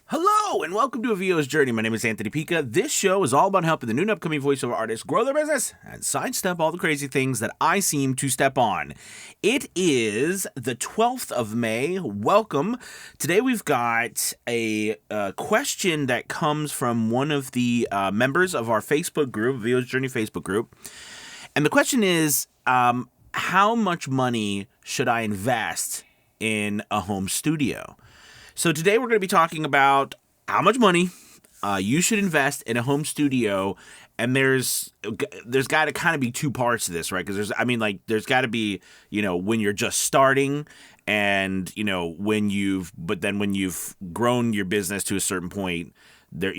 Hello and welcome to Avios Journey. My name is Anthony Pica. This show is all about helping the new and upcoming voiceover artists grow their business and sidestep all the crazy things that I seem to step on. It is the 12th of May. Welcome. Today we've got a question that comes from one of the members of our Facebook group, Avios Journey Facebook group. And the question is, how much money should I invest in a home studio? So today we're going to be talking about how much money you should invest in a home studio, and there's got to kind of be two parts to this, right? Because there's got to be, when you're just starting, and when you've grown your business to a certain point. There,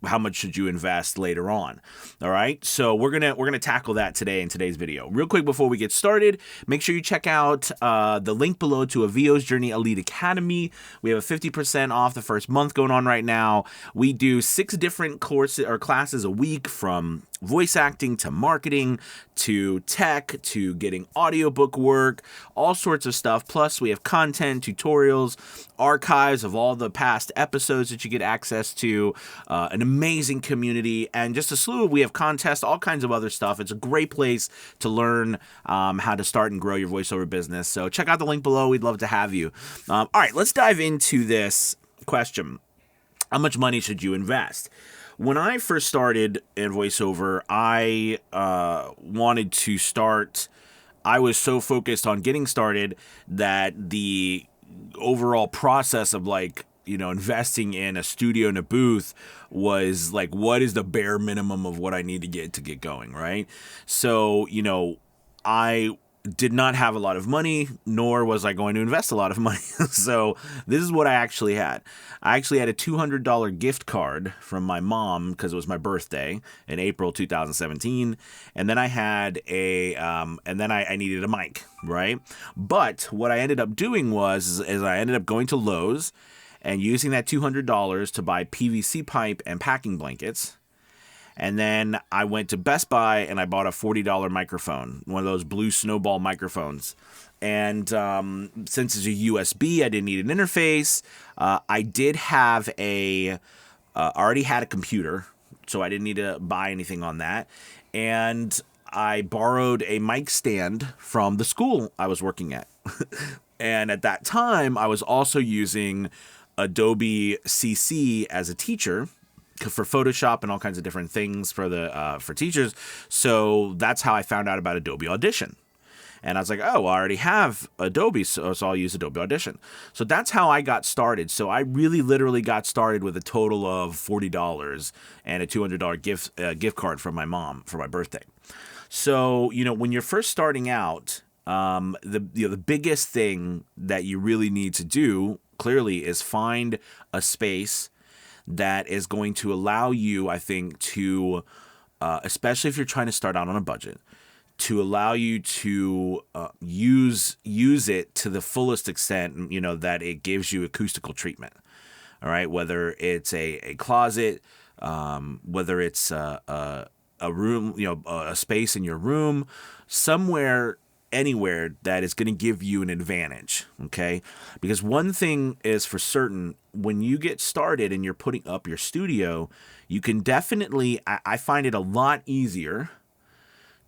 how much should you invest later on? All right, so we're gonna tackle that today in today's video. Real quick before we get started, make sure you check out the link below to Avios Journey Elite Academy. We have a 50% off the first month going on right now. We do 6 different courses or classes a week, from voice acting to marketing to tech to getting audiobook work, all sorts of stuff. Plus we have content, tutorials, archives of all the past episodes that you get access to, an amazing community, and just a slew. We have contests, all kinds of other stuff. It's a great place to learn how to start and grow your voiceover business. So check out the link below. We'd love to have you. All right, let's dive into this question. How much money should you invest? When I first started in voiceover, I wanted to start. I was so focused on getting started that the overall process of investing in a studio and a booth was like, what is the bare minimum of what I need to get going, right? So, I did not have a lot of money, nor was I going to invest a lot of money. So this is what I actually had. I actually had a $200 gift card from my mom because it was my birthday in April 2017. And then I had I needed a mic, right? But what I ended up doing was I ended up going to Lowe's and using that $200 to buy PVC pipe and packing blankets. And then I went to Best Buy and I bought a $40 microphone, one of those blue snowball microphones. And since it's a USB, I didn't need an interface. I did have already had a computer, so I didn't need to buy anything on that. And I borrowed a mic stand from the school I was working at. And at that time, I was also using Adobe CC as a teacher for Photoshop and all kinds of different things for teachers. So that's how I found out about Adobe Audition. And I was like, oh, I already have Adobe, so I'll use Adobe Audition. So that's how I got started. So I really literally got started with a total of $40 and a $200 gift card from my mom for my birthday. So, when you're first starting out, the biggest thing that you really need to do, clearly, is find a space that is going to allow you, I think, to, especially if you're trying to start out on a budget, to allow you to use it to the fullest extent, that it gives you acoustical treatment. All right, whether it's a closet, whether it's a room, a space in your room, anywhere that is going to give you an advantage, okay? Because one thing is for certain, when you get started and you're putting up your studio, you can definitely, I find it a lot easier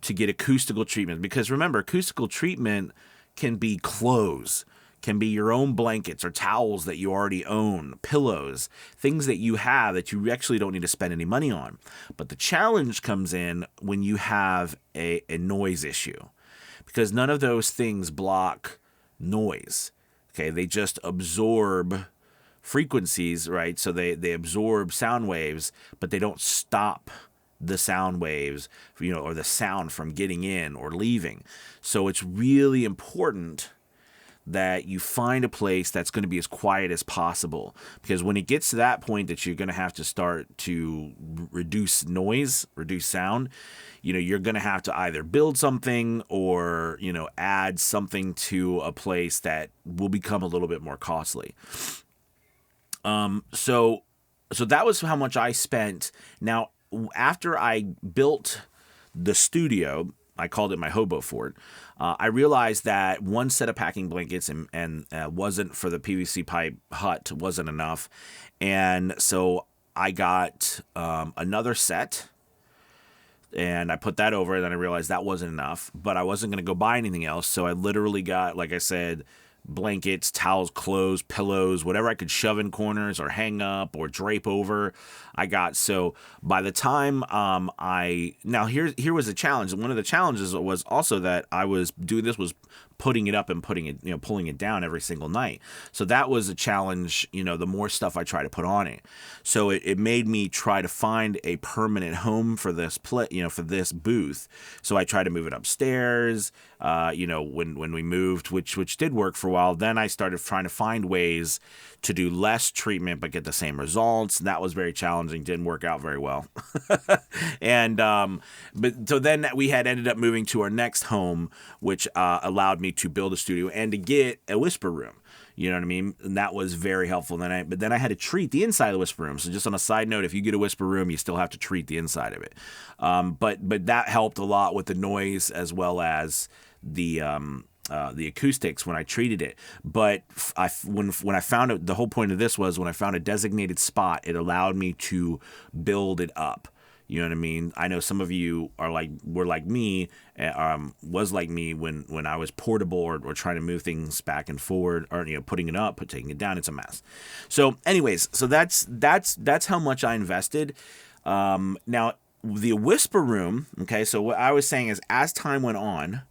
to get acoustical treatment. Because remember, acoustical treatment can be clothes, can be your own blankets or towels that you already own, pillows, things that you have that you actually don't need to spend any money on. But the challenge comes in when you have a noise issue. Because none of those things block noise, okay? They just absorb frequencies, right? So they absorb sound waves, but they don't stop the sound waves, or the sound from getting in or leaving. So it's really important that you find a place that's going to be as quiet as possible. Because when it gets to that point that you're going to have to start to reduce noise, reduce sound, you're going to have to either build something or, add something to a place that will become a little bit more costly. So that was how much I spent. Now, after I built the studio, I called it my hobo fort. I realized that one set of packing blankets and wasn't for the PVC pipe hut wasn't enough, and so I got another set, and I put that over, and then I realized that wasn't enough, but I wasn't going to go buy anything else, so I literally got, like I said, blankets, towels, clothes, pillows, whatever I could shove in corners or hang up or drape over. I got, so by the time here was a challenge. One of the challenges was also that I was doing this was putting it up and putting it, pulling it down every single night. So that was a challenge, the more stuff I try to put on it. So it made me try to find a permanent home for this for this booth. So I tried to move it upstairs, when we moved, which did work for a while. Then I started trying to find ways to do less treatment but get the same results. That was very challenging, didn't work out very well. And but so then we had ended up moving to our next home, which allowed me to build a studio and to get a whisper room. You know what I mean? And that was very helpful. But then I had to treat the inside of the whisper room. So just on a side note, if you get a whisper room, you still have to treat the inside of it. But that helped a lot with the noise as well as the acoustics when I treated it. But when I found it, the whole point of this was when I found a designated spot, it allowed me to build it up. You know what I mean? I know some of you were like me, was like me when I was portable or trying to move things back and forward, or putting it up, taking it down. It's a mess. So, anyways, so that's how much I invested. Now the whisper room. Okay, so what I was saying is, as time went on,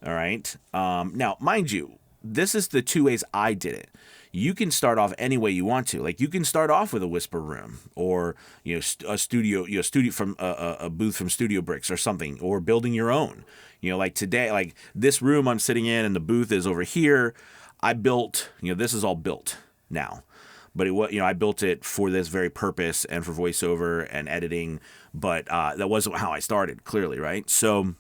all right. Now, mind you, this is the two ways I did it. You can start off any way you want to. Like, you can start off with a whisper room, or a studio, from a booth from Studio Bricks or something, or building your own. Like today, like this room I'm sitting in, and the booth is over here. I built, this is all built now, but I built it for this very purpose and for voiceover and editing. But that wasn't how I started, clearly, right? So.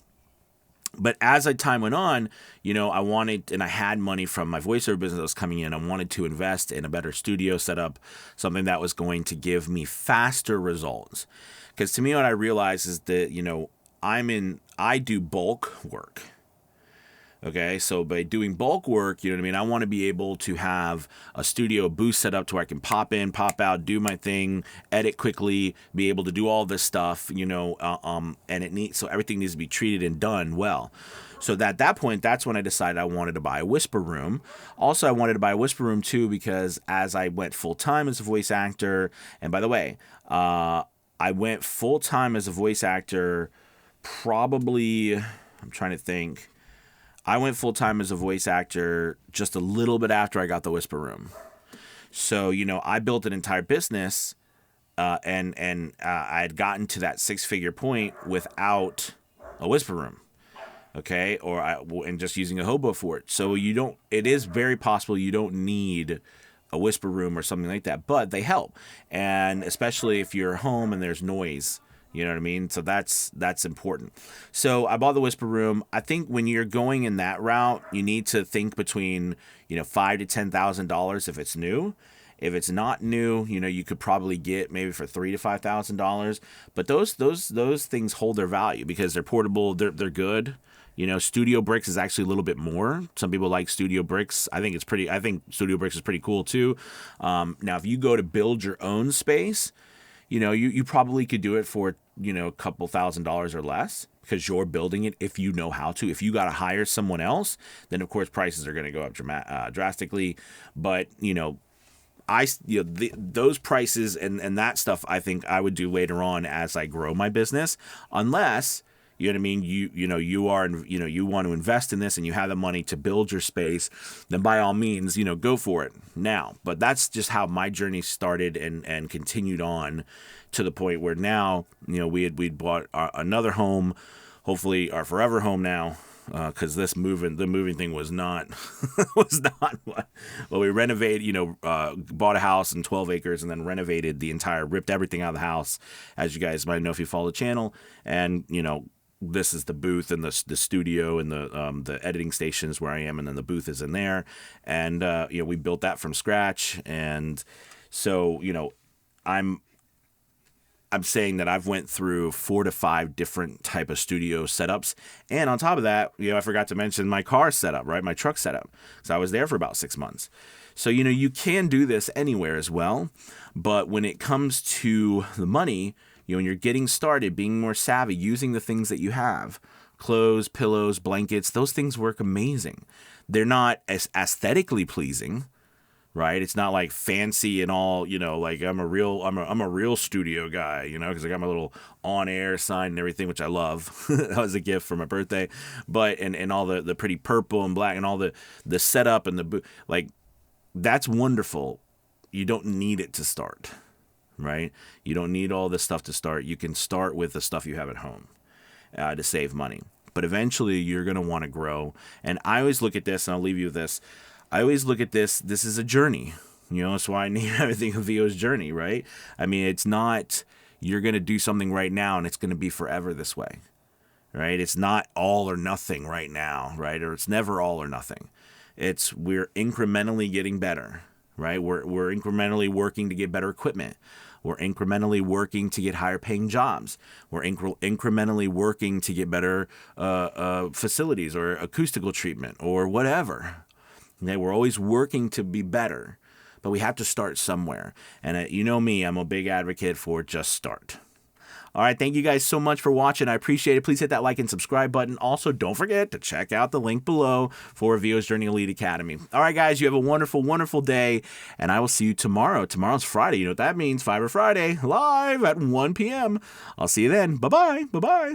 But as time went on, I wanted, and I had money from my voiceover business that was coming in. I wanted to invest in a better studio setup, something that was going to give me faster results. Because to me, what I realized is that, I do bulk work. Okay, so by doing bulk work, I want to be able to have a studio booth set up to where I can pop in, pop out, do my thing, edit quickly, be able to do all this stuff, and so everything needs to be treated and done well. So at that point, that's when I decided I wanted to buy a whisper room. Also, I wanted to buy a whisper room too, because as I went full time as a voice actor, and by the way, I went full time as a voice actor probably, I'm trying to think. I went full-time as a voice actor just a little bit after I got the whisper room. So, I built an entire business, and I had gotten to that six-figure point without a whisper room, okay, and just using a hobo fort. So it is very possible you don't need a whisper room or something like that, but they help, and especially if you're home and there's noise. You know what I mean? So that's important. So I bought the whisper room. I think when you're going in that route, you need to think between $5,000 to $10,000 if it's new. If it's not new, you could probably get maybe for $3,000 to $5,000. But those things hold their value because they're portable. They're good. Studio Bricks is actually a little bit more. Some people like Studio Bricks. I think Studio Bricks is pretty cool too. Now, if you go to build your own space, you probably could do it for, a couple $1,000s or less because you're building it if you know how to. If you got to hire someone else, then of course prices are going to go up drastically. But, those prices and that stuff, I think I would do later on as I grow my business, unless, you know what I mean, you want to invest in this and you have the money to build your space, then by all means, go for it now. But that's just how my journey started and continued on to the point where now, we'd bought another home, hopefully our forever home now, because the moving thing was not what. Well, we renovated, bought a house in 12 acres and then renovated ripped everything out of the house, as you guys might know if you follow the channel, and this is the booth and the studio and the editing stations where I am, and then the booth is in there, and we built that from scratch, and so I'm saying that I've went through 4 to 5 different type of studio setups. And on top of that, I forgot to mention my car setup, right? My truck setup. So I was there for about 6 months. So, you can do this anywhere as well. But when it comes to the money, when you're getting started, being more savvy, using the things that you have, clothes, pillows, blankets, those things work amazing. They're not as aesthetically pleasing, right? It's not like fancy and all, like I'm a real studio guy, because I got my little on-air sign and everything, which I love. That was a gift for my birthday. But and all the pretty purple and black and all the setup and like that's wonderful. You don't need it to start, right? You don't need all this stuff to start. You can start with the stuff you have at home to save money. But eventually you're going to want to grow. And I always look at this, and I'll leave you with this. I always look at this is a journey. That's why I name everything Avios journey, right? I mean, it's not you're going to do something right now and it's going to be forever this way, right? It's not all or nothing right now, right? Or it's never all or nothing. It's we're incrementally getting better, right? We're incrementally working to get better equipment. We're incrementally working to get higher paying jobs. We're incrementally working to get better facilities or acoustical treatment or whatever. Okay, we're always working to be better, but we have to start somewhere. And you know me, I'm a big advocate for just start. All right, thank you guys so much for watching. I appreciate it. Please hit that like and subscribe button. Also, don't forget to check out the link below for Avios Journey Elite Academy. All right, guys, you have a wonderful, wonderful day, and I will see you tomorrow. Tomorrow's Friday. You know what that means, Fiverr Friday, live at 1 p.m. I'll see you then. Bye-bye. Bye-bye.